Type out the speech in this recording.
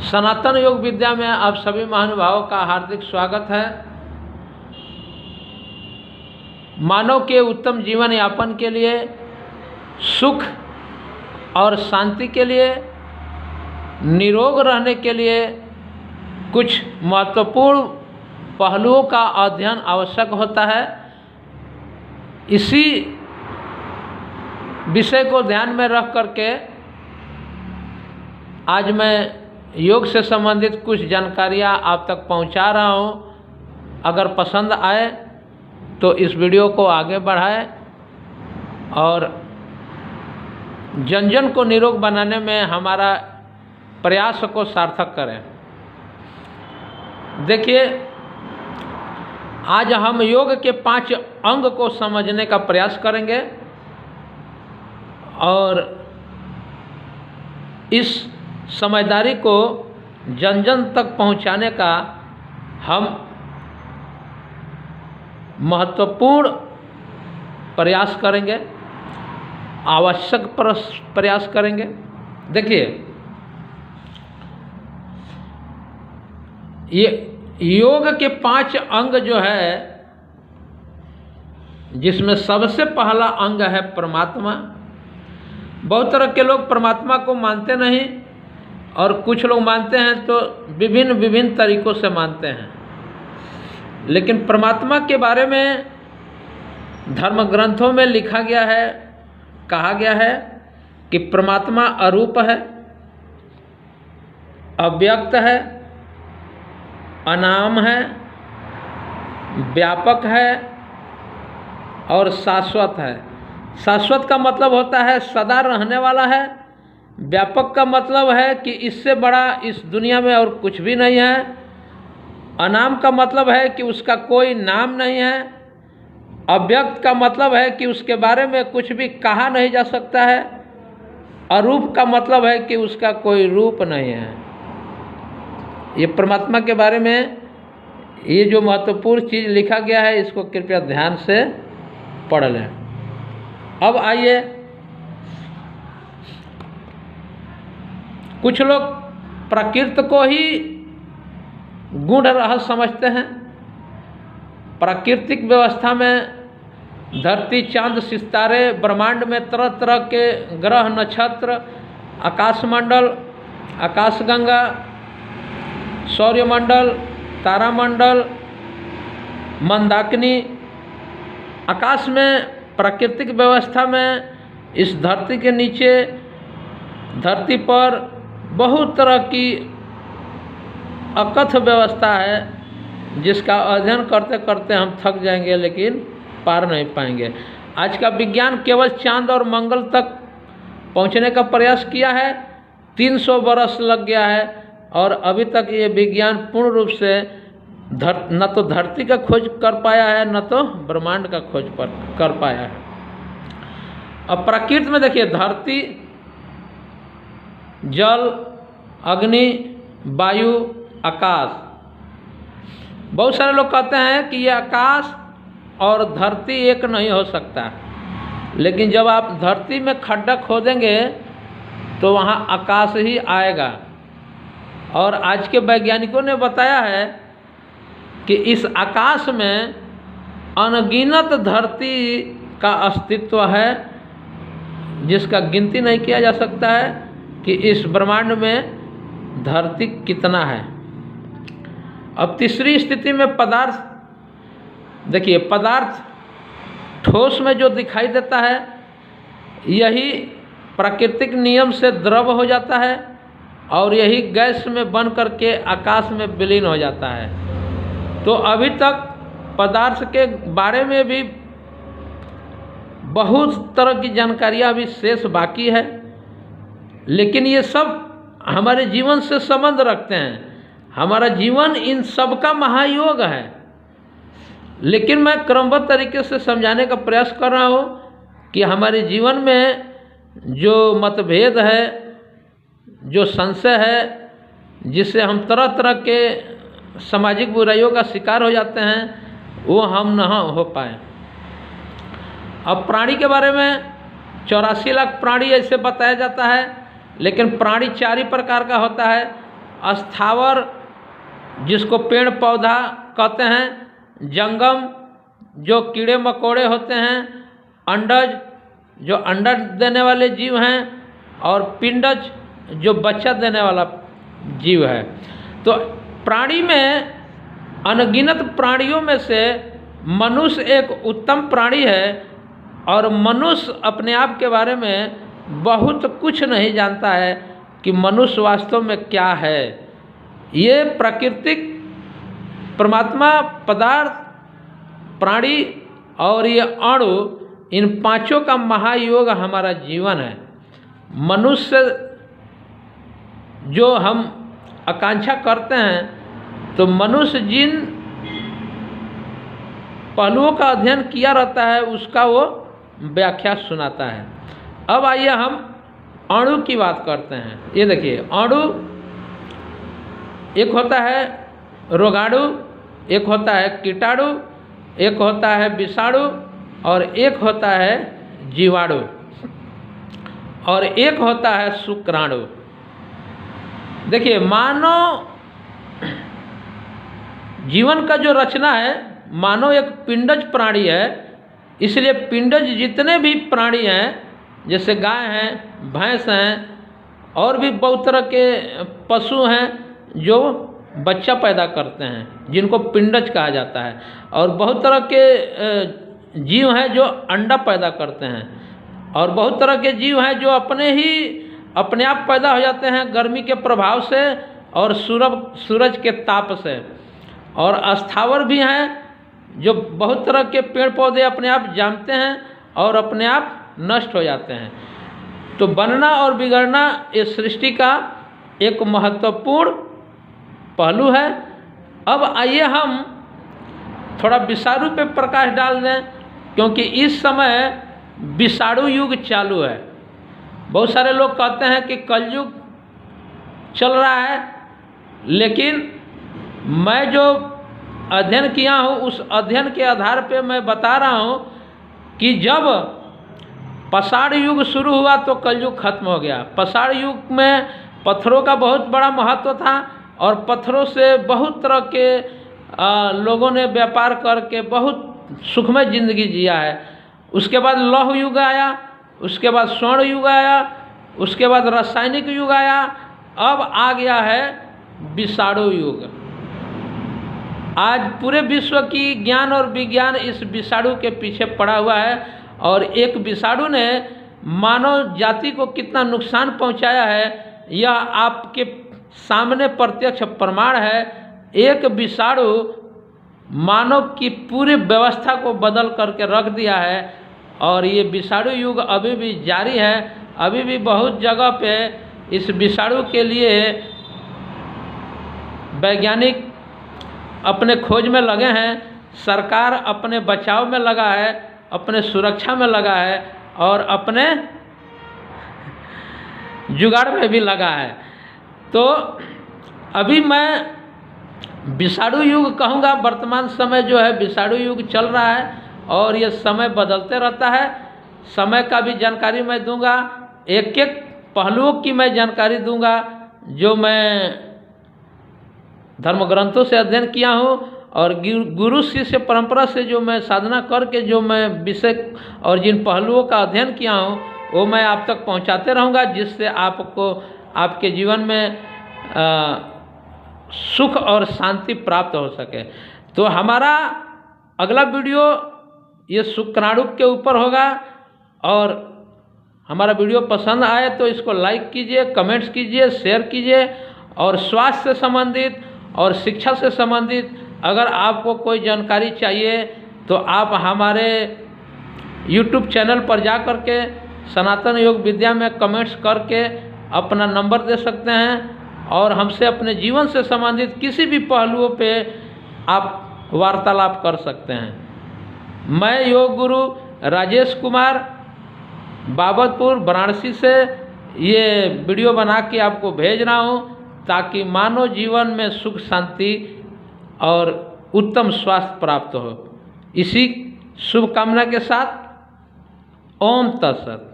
सनातन योग विद्या में आप सभी महानुभावों का हार्दिक स्वागत है। मानव के उत्तम जीवन यापन के लिए, सुख और शांति के लिए, निरोग रहने के लिए कुछ महत्वपूर्ण पहलुओं का अध्ययन आवश्यक होता है। इसी विषय को ध्यान में रख करके आज मैं योग से संबंधित कुछ जानकारियाँ आप तक पहुंचा रहा हूं। अगर पसंद आए तो इस वीडियो को आगे बढ़ाएं और जन जन को निरोग बनाने में हमारा प्रयास को सार्थक करें। देखिए, आज हम योग के 5 अंग को समझने का प्रयास करेंगे और इस समझदारी को जन जन तक पहुंचाने का हम महत्वपूर्ण प्रयास करेंगे, आवश्यक प्रयास करेंगे। देखिए, ये योग के 5 अंग जो है, जिसमें सबसे पहला अंग है परमात्मा। बहुत तरह के लोग परमात्मा को मानते नहीं और कुछ लोग मानते हैं तो विभिन्न तरीकों से मानते हैं। लेकिन परमात्मा के बारे में धर्म ग्रंथों में लिखा गया है, कहा गया है कि परमात्मा अरूप है, अव्यक्त है, अनाम है, व्यापक है और शाश्वत है। शाश्वत का मतलब होता है सदा रहने वाला है। व्यापक का मतलब है कि इससे बड़ा इस दुनिया में और कुछ भी नहीं है। अनाम का मतलब है कि उसका कोई नाम नहीं है। अव्यक्त का मतलब है कि उसके बारे में कुछ भी कहा नहीं जा सकता है। अरूप का मतलब है कि उसका कोई रूप नहीं है। ये परमात्मा के बारे में ये जो महत्वपूर्ण चीज़ लिखा गया है, इसको कृपया ध्यान से पढ़ लें। अब आइए, कुछ लोग प्रकृति को ही गूढ़ रहस्य समझते हैं। प्राकृतिक व्यवस्था में धरती, चांद, सितारे, ब्रह्मांड में तरह तरह के ग्रह, नक्षत्र, आकाशमंडल, आकाशगंगा, सौर्यमंडल, तारामंडल, मंदाकिनी, आकाश में प्राकृतिक व्यवस्था में इस धरती के नीचे, धरती पर बहुत तरह की अकथ व्यवस्था है, जिसका अध्ययन करते करते हम थक जाएंगे लेकिन पार नहीं पाएंगे। आज का विज्ञान केवल चांद और मंगल तक पहुंचने का प्रयास किया है। 300 बरस लग गया है और अभी तक ये विज्ञान पूर्ण रूप से न तो धरती का खोज कर पाया है, न तो ब्रह्मांड का खोज कर पाया है। अब प्रकृति में देखिए, धरती, जल, अग्नि, वायु, आकाश। बहुत सारे लोग कहते हैं कि ये आकाश और धरती एक नहीं हो सकता, लेकिन जब आप धरती में खड्डा खोदेंगे तो वहाँ आकाश ही आएगा। और आज के वैज्ञानिकों ने बताया है कि इस आकाश में अनगिनत धरती का अस्तित्व है, जिसका गिनती नहीं किया जा सकता है कि इस ब्रह्मांड में धरती कितना है। अब तीसरी स्थिति में पदार्थ। देखिए, पदार्थ ठोस में जो दिखाई देता है, यही प्राकृतिक नियम से द्रव हो जाता है और यही गैस में बन करके आकाश में विलीन हो जाता है। तो अभी तक पदार्थ के बारे में भी बहुत तरह की जानकारियाँ अभी शेष बाकी है, लेकिन ये सब हमारे जीवन से संबंध रखते हैं। हमारा जीवन इन सब का महायोग है। लेकिन मैं क्रमबद्ध तरीके से समझाने का प्रयास कर रहा हूँ कि हमारे जीवन में जो मतभेद है, जो संशय है, जिससे हम तरह तरह के सामाजिक बुराइयों का शिकार हो जाते हैं, वो हम न हो पाए। अब प्राणी के बारे में 84 लाख प्राणी ऐसे बताया जाता है, लेकिन प्राणी 4 ही प्रकार का होता है। स्थावर जिसको पेड़ पौधा कहते हैं, जंगम जो कीड़े मकोड़े होते हैं, अंडज जो अंडा देने वाले जीव हैं, और पिंडज जो बच्चा देने वाला जीव है। तो प्राणी में अनगिनत प्राणियों में से मनुष्य एक उत्तम प्राणी है, और मनुष्य अपने आप के बारे में बहुत कुछ नहीं जानता है कि मनुष्य वास्तव में क्या है। ये प्राकृतिक परमात्मा पदार्थ, प्राणी और ये अणु, इन पांचों का महायोग हमारा जीवन है। मनुष्य जो हम आकांक्षा करते हैं, तो मनुष्य जिन पहलुओं का अध्ययन किया रहता है उसका वो व्याख्या सुनाता है। अब आइए हम अणु की बात करते हैं। ये देखिए, अणु एक होता है रोगाणु, एक होता है कीटाणु, एक होता है विषाणु, और एक होता है जीवाणु, और एक होता है शुक्राणु। देखिए, मानव जीवन का जो रचना है, मानव एक पिंडज प्राणी है। इसलिए पिंडज जितने भी प्राणी हैं, जैसे गाय हैं, भैंस हैं, और भी बहुत तरह के पशु हैं जो बच्चा पैदा करते हैं, जिनको पिंडज कहा जाता है, और बहुत तरह के जीव हैं जो अंडा पैदा करते हैं, और बहुत तरह के जीव हैं जो अपने आप पैदा हो जाते हैं गर्मी के प्रभाव से और सूरज के ताप से। और स्थावर भी हैं जो बहुत तरह के पेड़ पौधे अपने आप जमते हैं और अपने आप नष्ट हो जाते हैं। तो बनना और बिगड़ना इस सृष्टि का एक महत्वपूर्ण पहलू है। अब आइए हम थोड़ा विषाणु पे प्रकाश डाल दें, क्योंकि इस समय विषाणु युग चालू है। बहुत सारे लोग कहते हैं कि कलयुग चल रहा है, लेकिन मैं जो अध्ययन किया हूँ उस अध्ययन के आधार पे मैं बता रहा हूँ कि जब पाषाण युग शुरू हुआ तो कलयुग खत्म हो गया। पाषाण युग में पत्थरों का बहुत बड़ा महत्व था, और पत्थरों से बहुत तरह के लोगों ने व्यापार करके बहुत सुखमय जिंदगी जिया है। उसके बाद लौह युग आया, उसके बाद स्वर्ण युग आया, उसके बाद रासायनिक युग आया, अब आ गया है विषाणु युग। आज पूरे विश्व की ज्ञान और विज्ञान इस विषाणु के पीछे पड़ा हुआ है, और एक विषाणु ने मानव जाति को कितना नुकसान पहुंचाया है यह आपके सामने प्रत्यक्ष प्रमाण है। एक विषाणु मानव की पूरी व्यवस्था को बदल करके रख दिया है, और ये विषाणु युग अभी भी जारी है। अभी भी बहुत जगह पे इस विषाणु के लिए वैज्ञानिक अपने खोज में लगे हैं, सरकार अपने बचाव में लगा है, अपने सुरक्षा में लगा है, और अपने जुगाड़ में भी लगा है। तो अभी मैं विषाणु युग कहूँगा। वर्तमान समय जो है विषाणु युग चल रहा है, और ये समय बदलते रहता है। समय का भी जानकारी मैं दूंगा, एक एक पहलुओं की मैं जानकारी दूंगा जो मैं धर्म ग्रंथों से अध्ययन किया हूँ, और गुरु शिष्य परंपरा से जो मैं साधना करके जो मैं विषय और जिन पहलुओं का अध्ययन किया हूँ वो मैं आप तक पहुँचाते रहूँगा, जिससे आपको आपके जीवन में सुख और शांति प्राप्त हो सके। तो हमारा अगला वीडियो ये शुक्राणु के ऊपर होगा, और हमारा वीडियो पसंद आए तो इसको लाइक कीजिए, कमेंट्स कीजिए, शेयर कीजिए। और स्वास्थ्य से संबंधित और शिक्षा से संबंधित अगर आपको कोई जानकारी चाहिए तो आप हमारे YouTube चैनल पर जा कर के सनातन योग विद्या में कमेंट्स करके अपना नंबर दे सकते हैं, और हमसे अपने जीवन से संबंधित किसी भी पहलुओं पे आप वार्तालाप कर सकते हैं। मैं योग गुरु राजेश कुमार बाबतपुर वाराणसी से ये वीडियो बना के आपको भेज रहा हूँ, ताकि मानव जीवन में सुख शांति और उत्तम स्वास्थ्य प्राप्त हो। इसी शुभकामना के साथ ओम तत्सत।